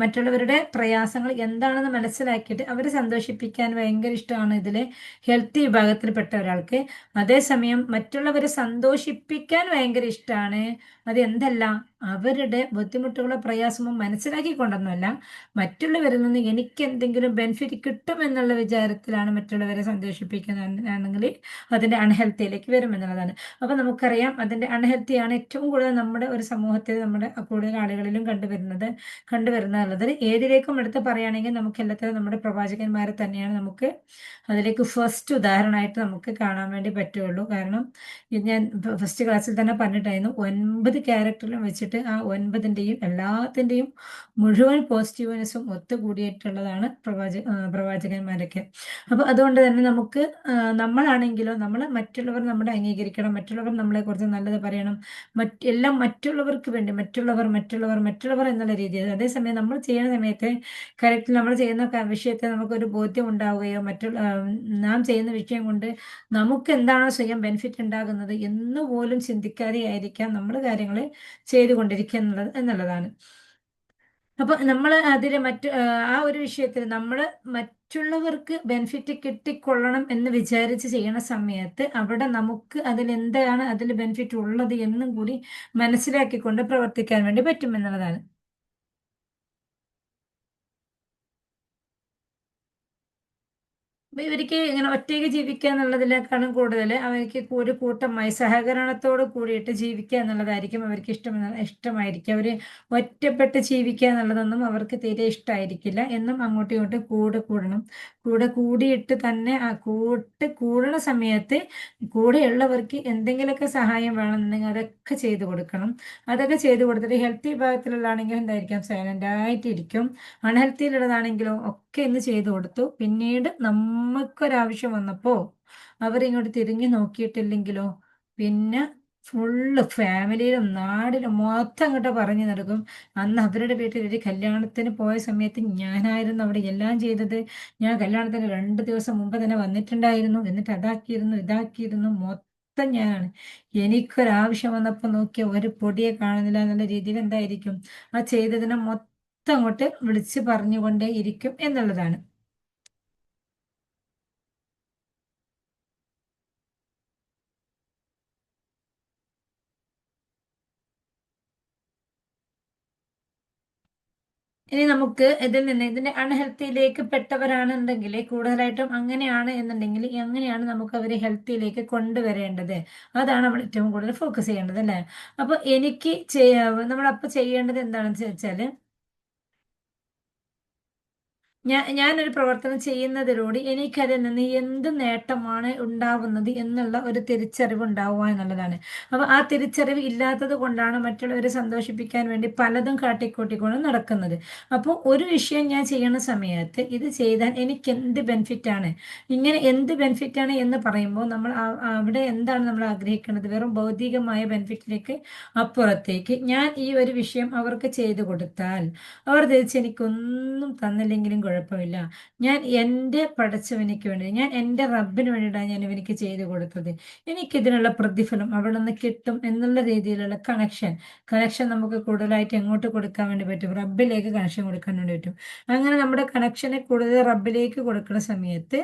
മറ്റുള്ളവരുടെ പ്രയാസങ്ങൾ എന്താണെന്ന് മനസ്സിലാക്കിയിട്ട് അവരെ സന്തോഷിപ്പിക്കാൻ ഭയങ്കര ഇഷ്ടമാണ് ഇതിൽ ഹെൽത്തി വിഭാഗത്തിൽപ്പെട്ട ഒരാൾക്ക്. അതേസമയം മറ്റുള്ളവരെ സന്തോഷിപ്പിക്കാൻ ഭയങ്കര ഇഷ്ടമാണ്. അത് എന്തല്ല, അവരുടെ ബുദ്ധിമുട്ടുകളോ പ്രയാസമോ മനസ്സിലാക്കിക്കൊണ്ടൊന്നുമല്ല, മറ്റുള്ളവരിൽ നിന്ന് എനിക്ക് എന്തെങ്കിലും ബെനിഫിറ്റ് കിട്ടും എന്നുള്ള വിചാരത്തിലാണ് മറ്റുള്ളവരെ സന്തോഷിപ്പിക്കുന്നതാണെങ്കിൽ അതിൻ്റെ അൺഹെൽത്തിയിലേക്ക് വരും എന്നുള്ളതാണ്. അപ്പൊ നമുക്കറിയാം അതിന്റെ അൺഹെൽത്തിയാണ് ഏറ്റവും കൂടുതൽ നമ്മുടെ ഒരു സമൂഹത്തിൽ, നമ്മുടെ കൂടുതൽ ആളുകളിലും കണ്ടുവരുന്നത്. ഏതിലേക്കും എടുത്ത് പറയുകയാണെങ്കിൽ നമുക്ക് എല്ലാത്തിലും നമ്മുടെ പ്രവാചകന്മാരെ തന്നെയാണ് നമുക്ക് അതിലേക്ക് ഫസ്റ്റ് ഉദാഹരണമായിട്ട് നമുക്ക് കാണാൻ വേണ്ടി പറ്റുള്ളൂ. കാരണം ഇത് ഞാൻ ഫസ്റ്റ് ക്ലാസ്സിൽ തന്നെ പറഞ്ഞിട്ടായിരുന്നു, 9 ക്യാരക്ടറിലും വെച്ചിട്ട് ആ 9ന്റെയും എല്ലാത്തിൻ്റെയും മുഴുവൻ പോസിറ്റീവ്നെസ്സും ഒത്തുകൂടിയിട്ടുള്ളതാണ് പ്രവാചകന്മാരൊക്കെ. അപ്പൊ അതുകൊണ്ട് തന്നെ നമുക്ക് നമ്മളാണെങ്കിലോ നമ്മൾ മറ്റുള്ളവർ നമ്മുടെ അംഗീകരിക്കണം, മറ്റുള്ളവർ നമ്മളെ കുറിച്ച് നല്ലത് പറയണം, എല്ലാം മറ്റുള്ളവർക്ക് വേണ്ടി, മറ്റുള്ളവർ എന്നുള്ള രീതിയിൽ. അതേസമയം നമ്മൾ ചെയ്യുന്ന സമയത്ത് കറക്റ്റ് നമ്മൾ ചെയ്യുന്ന വിഷയത്തെ നമുക്കൊരു ബോധ്യം ഉണ്ടാവുകയോ നാം ചെയ്യുന്ന വിഷയം കൊണ്ട് നമുക്ക് എന്താണോ സ്വയം ബെനിഫിറ്റ് ഉണ്ടാകുന്നത് എന്ന് പോലും ചിന്തിക്കാതെ ആയിരിക്കാം നമ്മൾ കാര്യങ്ങൾ ചെയ്തുകൊണ്ടിരിക്കുക എന്നുള്ളതാണ്. അപ്പൊ നമ്മൾ അതില് ആ ഒരു വിഷയത്തിൽ നമ്മൾ മറ്റുള്ളവർക്ക് ബെനിഫിറ്റ് കിട്ടിക്കൊള്ളണം എന്ന് വിചാരിച്ച് ചെയ്യണ സമയത്ത് അവിടെ നമുക്ക് എന്താണ് അതിൽ ബെനിഫിറ്റ് ഉള്ളത് എന്നും കൂടി മനസ്സിലാക്കിക്കൊണ്ട് പ്രവർത്തിക്കാൻ വേണ്ടി പറ്റും എന്നുള്ളതാണ്. അപ്പൊ ഇവർക്ക് ഇങ്ങനെ ഒറ്റയ്ക്ക് ജീവിക്കുക എന്നുള്ളതിനേക്കാളും കൂടുതൽ അവർക്ക് ഒരു കൂട്ടമായി സഹകരണത്തോട് കൂടിയിട്ട് ജീവിക്കുക എന്നുള്ളതായിരിക്കും അവർക്ക് ഇഷ്ടമായിരിക്കും. അവർ ഒറ്റപ്പെട്ട് ജീവിക്കുക എന്നുള്ളതൊന്നും അവർക്ക് തീരെ ഇഷ്ടമായിരിക്കില്ല. എന്നും അങ്ങോട്ടും ഇങ്ങോട്ടും കൂടിയിട്ട് തന്നെ ആ കൂടണ സമയത്ത് കൂടെയുള്ളവർക്ക് എന്തെങ്കിലുമൊക്കെ സഹായം വേണമെന്നുണ്ടെങ്കിൽ അതൊക്കെ ചെയ്തു കൊടുക്കണം. അതൊക്കെ ചെയ്തു കൊടുത്തിട്ട് ഹെൽത്തി വിഭാഗത്തിലുള്ളതാണെങ്കിൽ എന്തായിരിക്കും, സൈലന്റ് ആയിട്ടിരിക്കും. അൺഹെൽത്തിയിലുള്ളതാണെങ്കിലോ ഒക്കെ ഇന്ന് ചെയ്തു കൊടുത്തു, പിന്നീട് നമുക്കൊരാവശ്യം വന്നപ്പോൾ അവരിങ്ങോട്ട് തിരിഞ്ഞു നോക്കിയിട്ടില്ലെങ്കിലോ പിന്നെ ഫുള്ള് ഫാമിലിയിലും നാടിലും മൊത്തം അങ്ങോട്ട് പറഞ്ഞു നടക്കും. അന്ന് അവരുടെ വീട്ടിൽ ഒരു കല്യാണത്തിന് പോയ സമയത്ത് ഞാനായിരുന്നു അവിടെ എല്ലാം ചെയ്തത്. ഞാൻ കല്യാണത്തിന് 2 ദിവസം മുമ്പ് തന്നെ വന്നിട്ടുണ്ടായിരുന്നു, എന്നിട്ട് അതാക്കിയിരുന്നു ഇതാക്കിയിരുന്നു മൊത്തം ഞാനാണ്. എനിക്കൊരാവശ്യം വന്നപ്പോൾ നോക്കിയ ഒരു പൊടിയെ കാണുന്നില്ല എന്നുള്ള രീതിയിൽ എന്തായിരിക്കും ആ ചെയ്തതിനെ മൊത്തം അങ്ങോട്ട് വിളിച്ച് പറഞ്ഞുകൊണ്ടേ ഇരിക്കും എന്നുള്ളതാണ്. ഇനി നമുക്ക് ഇതിൽ നിന്ന് ഇതിന്റെ അൺഹെൽത്തിയിലേക്ക് പെട്ടവരാണെന്നുണ്ടെങ്കിൽ, കൂടുതലായിട്ടും അങ്ങനെയാണ് എന്നുണ്ടെങ്കിൽ എങ്ങനെയാണ് നമുക്ക് അവരെ ഹെൽത്തിയിലേക്ക് കൊണ്ടുവരേണ്ടത്, അതാണ് നമ്മൾ ഏറ്റവും കൂടുതൽ ഫോക്കസ് ചെയ്യേണ്ടത് അല്ലേ. അപ്പൊ എനിക്ക് നമ്മളപ്പോൾ ചെയ്യേണ്ടത് എന്താണെന്ന് വെച്ചാൽ, ഞാനൊരു പ്രവർത്തനം ചെയ്യുന്നതിലൂടെ എനിക്കതിൽ നിന്ന് എന്ത് നേട്ടമാണ് ഉണ്ടാവുന്നത് എന്നുള്ള ഒരു തിരിച്ചറിവ് ഉണ്ടാവുക എന്നുള്ളതാണ്. അപ്പൊ ആ തിരിച്ചറിവ് ഇല്ലാത്തത് കൊണ്ടാണ് മറ്റുള്ളവരെ സന്തോഷിപ്പിക്കാൻ വേണ്ടി പലതും കാട്ടിക്കൂട്ടിക്കൊണ്ട് നടക്കുന്നത്. അപ്പോൾ ഒരു വിഷയം ഞാൻ ചെയ്യുന്ന സമയത്ത് ഇത് ചെയ്താൽ എനിക്ക് എന്ത് ബെനിഫിറ്റ് ആണ്, ഇങ്ങനെ എന്ത് ബെനിഫിറ്റ് ആണ് എന്ന് പറയുമ്പോൾ നമ്മൾ അവിടെ എന്താണ് നമ്മൾ ആഗ്രഹിക്കുന്നത്, വെറും ഭൗതികമായ ബെനിഫിറ്റിലേക്ക് അപ്പുറത്തേക്ക് ഞാൻ ഈ ഒരു വിഷയം അവർക്ക് ചെയ്തു കൊടുത്താൽ അവർ തിരിച്ച് എനിക്കൊന്നും തന്നില്ലെങ്കിലും കുഴപ്പമില്ല, ഞാൻ എൻ്റെ പടച്ചവനിക്ക് വേണ്ടി, ഞാൻ എൻ്റെ റബ്ബിന് വേണ്ടിയിട്ടാണ് ഞാൻ ഇവനിക്ക് ചെയ്തു കൊടുത്തത്, എനിക്കിതിനുള്ള പ്രതിഫലം അവിടെ നിന്ന് കിട്ടും എന്നുള്ള രീതിയിലുള്ള കണക്ഷൻ നമുക്ക് കൂടുതലായിട്ട് എങ്ങോട്ട് കൊടുക്കാൻ വേണ്ടി പറ്റും, റബ്ബിലേക്ക് കണക്ഷൻ കൊടുക്കാൻ വേണ്ടി പറ്റും. അങ്ങനെ നമ്മുടെ കണക്ഷനെ കൂടുതൽ റബ്ബിലേക്ക് കൊടുക്കുന്ന സമയത്ത്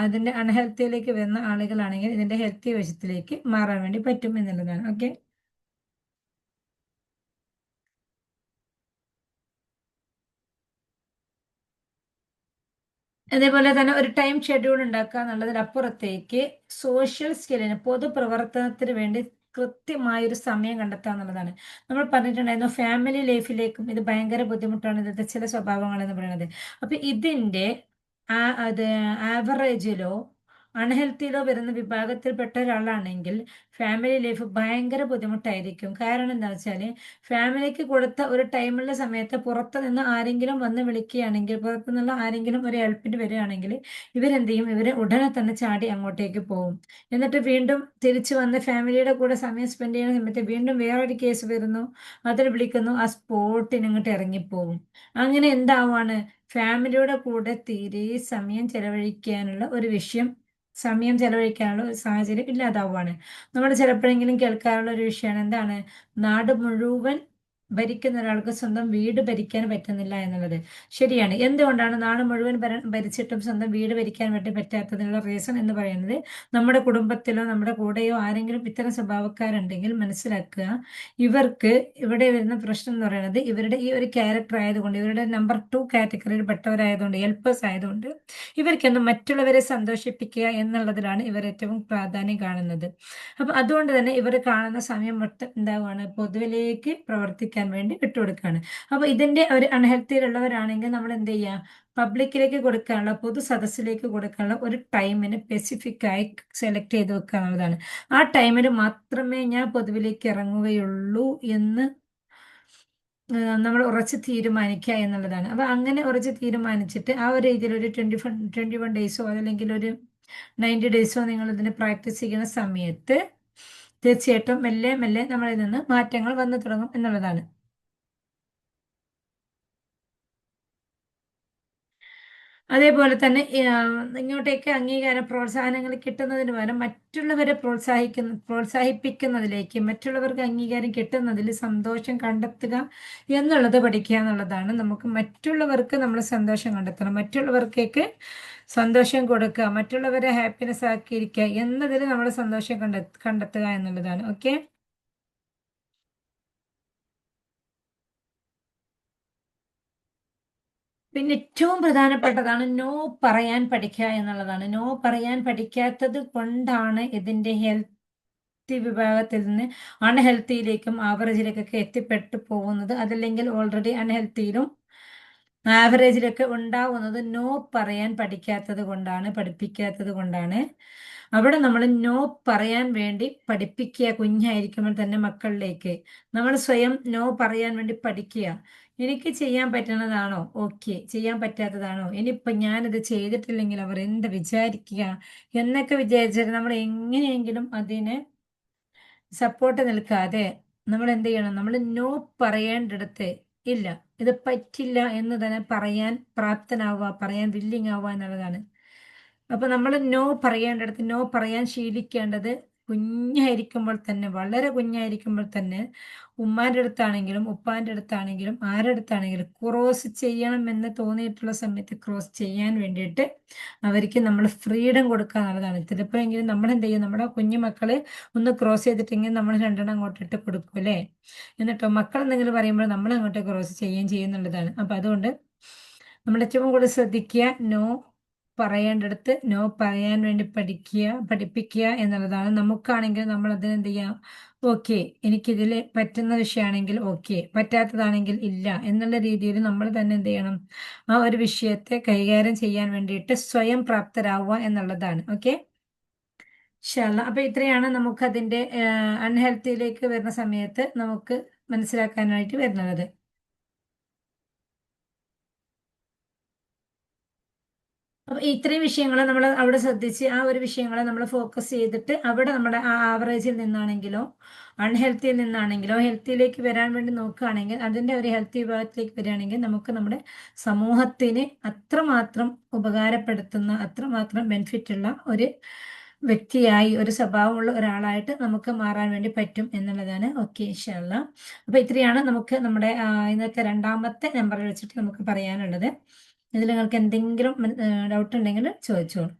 അതിൻ്റെ അൺഹെൽത്തിയിലേക്ക് വരുന്ന ആളുകളാണെങ്കിൽ ഇതിൻ്റെ ഹെൽത്തി വശത്തിലേക്ക് മാറാൻ വേണ്ടി പറ്റും എന്നുള്ളതാണ്. ഓക്കെ. അതേപോലെ തന്നെ ഒരു ടൈം ഷെഡ്യൂൾ ഉണ്ടാക്കുക എന്നുള്ളതിനപ്പുറത്തേക്ക് സോഷ്യൽ സ്കില്ലിന് പൊതുപ്രവർത്തനത്തിന് വേണ്ടി കൃത്യമായൊരു സമയം കണ്ടെത്തുക എന്നുള്ളതാണ്. നമ്മൾ പറഞ്ഞിട്ടുണ്ടായിരുന്നു ഫാമിലി ലൈഫിലേക്കും ഇത് ഭയങ്കര ബുദ്ധിമുട്ടാണ് ഇന്നത്തെ ചില സ്വഭാവങ്ങൾ എന്ന് പറയുന്നത്. അപ്പൊ ഇതിന്റെ അത് ആവറേജിലോ അൺഹെൽത്തിയിലോ വരുന്ന വിഭാഗത്തിൽപ്പെട്ട ഒരാളാണെങ്കിൽ ഫാമിലി ലൈഫ് ഭയങ്കര ബുദ്ധിമുട്ടായിരിക്കും. കാരണം എന്താ വെച്ചാല് ഫാമിലിക്ക് കൊടുത്ത ഒരു ടൈമുള്ള സമയത്ത് പുറത്ത് നിന്ന് ആരെങ്കിലും വന്ന് വിളിക്കുകയാണെങ്കിൽ, പുറത്തു നിന്നുള്ള ആരെങ്കിലും ഒരു ഹെൽപ്പിന് വരികയാണെങ്കിൽ ഇവരെന്ത് ചെയ്യും? ഇവര് ഉടനെ തന്നെ ചാടി അങ്ങോട്ടേക്ക് പോകും. എന്നിട്ട് വീണ്ടും തിരിച്ചു വന്ന് ഫാമിലിയുടെ കൂടെ സമയം സ്പെൻഡ് ചെയ്യുന്ന സമയത്ത് വീണ്ടും വേറൊരു കേസ് വരുന്നു, അതിൽ വിളിക്കുന്നു, ആ സ്പോട്ടിന് അങ്ങോട്ട് ഇറങ്ങിപ്പോകും. അങ്ങനെ എന്താവാണ്? ഫാമിലിയുടെ കൂടെ തീരെ സമയം ചെലവഴിക്കാനുള്ള ഒരു സാഹചര്യം ഇല്ലാതാവുകയാണ്. നമ്മൾ ചിലപ്പോഴെങ്കിലും കേൾക്കാറുള്ള ഒരു വിഷയമാണ് എന്താണ്? നാട് മുഴുവൻ ഭരിക്കുന്ന ഒരാൾക്ക് സ്വന്തം വീട് ഭരിക്കാൻ പറ്റുന്നില്ല എന്നുള്ളത്. ശരിയാണ്. എന്തുകൊണ്ടാണ് നാട് മുഴുവൻ ഭരിച്ചിട്ടും സ്വന്തം വീട് ഭരിക്കാൻ വേണ്ടി പറ്റാത്തതിനുള്ള റീസൺ എന്ന് പറയുന്നത്, നമ്മുടെ കുടുംബത്തിലോ നമ്മുടെ കൂടെയോ ആരെങ്കിലും ഇത്തരം സ്വഭാവക്കാരുണ്ടെങ്കിൽ മനസ്സിലാക്കുക, ഇവർക്ക് ഇവിടെ വരുന്ന പ്രശ്നം എന്ന് പറയുന്നത് ഇവരുടെ ഈ ഒരു ക്യാരക്ടർ ആയതുകൊണ്ട്, ഇവരുടെ നമ്പർ 2 കാറ്റഗറിയിൽ പെട്ടവരായതുകൊണ്ട്, ഹെൽപ്പേഴ്സ് ആയതുകൊണ്ട് ഇവർക്കൊന്ന് മറ്റുള്ളവരെ സന്തോഷിപ്പിക്കുക എന്നുള്ളതിലാണ് ഇവർ ഏറ്റവും പ്രാധാന്യം കാണുന്നത്. അപ്പൊ അതുകൊണ്ട് തന്നെ ഇവർ കാണുന്ന സമയം മൊത്തം എന്താവുകയാണ്? പൊതുവിലേക്ക് പ്രവർത്തിക്കാൻ വേണ്ടി വിട്ടുകൊടുക്കുകയാണ്. അപ്പൊ ഇതിന്റെ ഒരു അൺഹെൽത്തിയിലുള്ളവരാണെങ്കിൽ നമ്മൾ എന്ത് ചെയ്യുക? പബ്ലിക്കിലേക്ക് കൊടുക്കാനുള്ള, പൊതു സദസ്സിലേക്ക് കൊടുക്കാനുള്ള ഒരു ടൈമിന് സ്പെസിഫിക് ആയി സെലക്ട് ചെയ്ത് വെക്കുക എന്നുള്ളതാണ്. ആ ടൈമിന് മാത്രമേ ഞാൻ പൊതുവിലേക്ക് ഇറങ്ങുകയുള്ളൂ എന്ന് നമ്മൾ ഉറച്ച് തീരുമാനിക്കുക എന്നുള്ളതാണ്. അപ്പൊ അങ്ങനെ ഉറച്ച് തീരുമാനിച്ചിട്ട് ആ ഒരു രീതിയിൽ ഒരു 21 ഡേയ്സോ അതല്ലെങ്കിൽ ഒരു 90 ഡേയ്സോ നിങ്ങൾ ഇതിന് പ്രാക്ടീസ് ചെയ്യുന്ന സമയത്ത് തീർച്ചയായിട്ടും മെല്ലെ മെല്ലെ നമ്മളിൽ നിന്ന് മാറ്റങ്ങൾ വന്നു തുടങ്ങും എന്നുള്ളതാണ്. അതേപോലെ തന്നെ ഇങ്ങോട്ടേക്ക് അംഗീകാരം, പ്രോത്സാഹനങ്ങൾ കിട്ടുന്നതിന് പകരം മറ്റുള്ളവരെ പ്രോത്സാഹിപ്പിക്കുന്നതിലേക്ക്, മറ്റുള്ളവർക്ക് അംഗീകാരം കിട്ടുന്നതിൽ സന്തോഷം കണ്ടെത്തുക എന്നുള്ളത് പഠിക്കുക എന്നുള്ളതാണ്. നമുക്ക് മറ്റുള്ളവർക്ക് നമ്മൾ സന്തോഷം കണ്ടെത്തണം, മറ്റുള്ളവർക്കേക്ക് സന്തോഷം കൊടുക്കുക, മറ്റുള്ളവരെ ഹാപ്പിനെസ് ആക്കിയിരിക്കുക എന്നതിൽ നമ്മൾ സന്തോഷം കണ്ടെത്തുക എന്നുള്ളതാണ്. ഓക്കെ. പിന്നെ ഏറ്റവും പ്രധാനപ്പെട്ടതാണ് നോ പറയാൻ പഠിക്കുക എന്നുള്ളതാണ്. നോ പറയാൻ പഠിക്കാത്തത് കൊണ്ടാണ് ഇതിന്റെ ഹെൽത്തി വിഭാഗത്തിൽ നിന്ന് അൺഹെൽത്തിയിലേക്കും ആവറേജിലേക്കൊക്കെ എത്തിപ്പെട്ടു പോകുന്നത്. അതല്ലെങ്കിൽ ഓൾറെഡി അൺഹെൽത്തിയിലും ആവറേജിലൊക്കെ ഉണ്ടാവുന്നത് നോ പറയാൻ പഠിപ്പിക്കാത്തത് കൊണ്ടാണ്. അവിടെ നമ്മൾ നോ പറയാൻ വേണ്ടി പഠിപ്പിക്കുക കുഞ്ഞായിരിക്കുമ്പോൾ തന്നെ മക്കളിലേക്ക്. നമ്മൾ സ്വയം നോ പറയാൻ വേണ്ടി പഠിക്കുക. എനിക്ക് ചെയ്യാൻ പറ്റുന്നതാണോ? ഓക്കെ. ചെയ്യാൻ പറ്റാത്തതാണോ? ഇനിയിപ്പൊ ഞാനിത് ചെയ്തിട്ടില്ലെങ്കിൽ അവർ എന്ത് വിചാരിക്കുക എന്നൊക്കെ വിചാരിച്ചിട്ട് നമ്മൾ എങ്ങനെയെങ്കിലും അതിനെ സപ്പോർട്ട് നിൽക്കാതെ നമ്മൾ എന്ത് ചെയ്യണം? നമ്മൾ നോ പറയേണ്ടിടത്ത് ഇല്ല, ഇത് പറ്റില്ല എന്ന് തന്നെ പറയാൻ പ്രാപ്തനാവുക, പറയാൻ വില്ലിങ് ആവുക എന്നുള്ളതാണ്. അപ്പൊ നമ്മൾ നോ പറയേണ്ടിടത്ത് നോ പറയാൻ ശീലിക്കേണ്ടത് കുഞ്ഞായിരിക്കുമ്പോൾ തന്നെ, വളരെ കുഞ്ഞായിരിക്കുമ്പോൾ തന്നെ ഉമ്മാന്റെ അടുത്താണെങ്കിലും ഉപ്പാന്റെ അടുത്താണെങ്കിലും ആരുടെ അടുത്താണെങ്കിലും ക്രോസ് ചെയ്യണം എന്ന് തോന്നിയിട്ടുള്ള സമയത്ത് ക്രോസ് ചെയ്യാൻ വേണ്ടിയിട്ട് അവർക്ക് നമ്മൾ ഫ്രീഡം കൊടുക്കുക എന്നുള്ളതാണ്. ചിലപ്പോഴെങ്കിലും നമ്മൾ എന്ത് ചെയ്യും? നമ്മുടെ കുഞ്ഞു മക്കള് ഒന്ന് ക്രോസ് ചെയ്തിട്ടെങ്കിൽ നമ്മൾ രണ്ടെണ്ണം അങ്ങോട്ടിട്ട് കൊടുക്കും അല്ലേ? എന്നിട്ടോ മക്കൾ എന്തെങ്കിലും പറയുമ്പോൾ നമ്മൾ അങ്ങോട്ട് ക്രോസ് ചെയ്യുകയും ചെയ്യുന്നുള്ളതാണ്. അപ്പൊ അതുകൊണ്ട് നമ്മൾ ഏറ്റവും കൂടുതൽ ശ്രദ്ധിക്കുക, നോ പറയേണ്ടടുത്ത് നോ പറയാൻ വേണ്ടി പഠിപ്പിക്കുക എന്നുള്ളതാണ്. നമുക്കാണെങ്കിൽ നമ്മൾ അതിനെന്ത് ചെയ്യാം? ഓക്കെ, എനിക്കിതിൽ പറ്റുന്ന വിഷയമാണെങ്കിൽ ഓക്കെ, പറ്റാത്തതാണെങ്കിൽ ഇല്ല എന്നുള്ള രീതിയിൽ നമ്മൾ തന്നെ എന്ത് ചെയ്യണം? ആ ഒരു വിഷയത്തെ കൈകാര്യം ചെയ്യാൻ വേണ്ടിയിട്ട് സ്വയം പ്രാപ്തരാവുക എന്നുള്ളതാണ്. ഓക്കെ. അപ്പൊ ഇത്രയാണ് നമുക്ക് അതിന്റെ അൺഹെൽത്തിയിലേക്ക് വരുന്ന സമയത്ത് നമുക്ക് മനസ്സിലാക്കാനായിട്ട് വരുന്നത്. അപ്പൊ ഇത്രയും വിഷയങ്ങൾ നമ്മൾ അവിടെ ശ്രദ്ധിച്ച് ആ ഒരു വിഷയങ്ങളെ നമ്മൾ ഫോക്കസ് ചെയ്തിട്ട് അവിടെ നമ്മുടെ ആ ആവറേജിൽ നിന്നാണെങ്കിലോ അൺഹെൽത്തിയിൽ നിന്നാണെങ്കിലോ ഹെൽത്തിയിലേക്ക് വരാൻ വേണ്ടി നോക്കുകയാണെങ്കിൽ, അതിന്റെ ഒരു ഹെൽത്തി വിഭാഗത്തിലേക്ക് വരികയാണെങ്കിൽ നമുക്ക് നമ്മുടെ സമൂഹത്തിന് അത്രമാത്രം ഉപകാരപ്പെടുത്തുന്ന, അത്രമാത്രം ബെനിഫിറ്റ് ഉള്ള ഒരു വ്യക്തിയായി, ഒരു സ്വഭാവമുള്ള ഒരാളായിട്ട് നമുക്ക് മാറാൻ വേണ്ടി പറ്റും എന്നുള്ളതാണ്. ഓക്കെ, ഇൻഷാ അല്ലാഹ്. അപ്പൊ ഇത്രയാണ് നമുക്ക് നമ്മുടെ ഇന്നത്തെ രണ്ടാമത്തെ നമ്പറിൽ വെച്ചിട്ട് നമുക്ക് പറയാനുള്ളത്. ഇതിൽ നിങ്ങൾക്ക് എന്തെങ്കിലും ഡൗട്ട് ഉണ്ടെങ്കിൽ ചോദിച്ചോളൂ.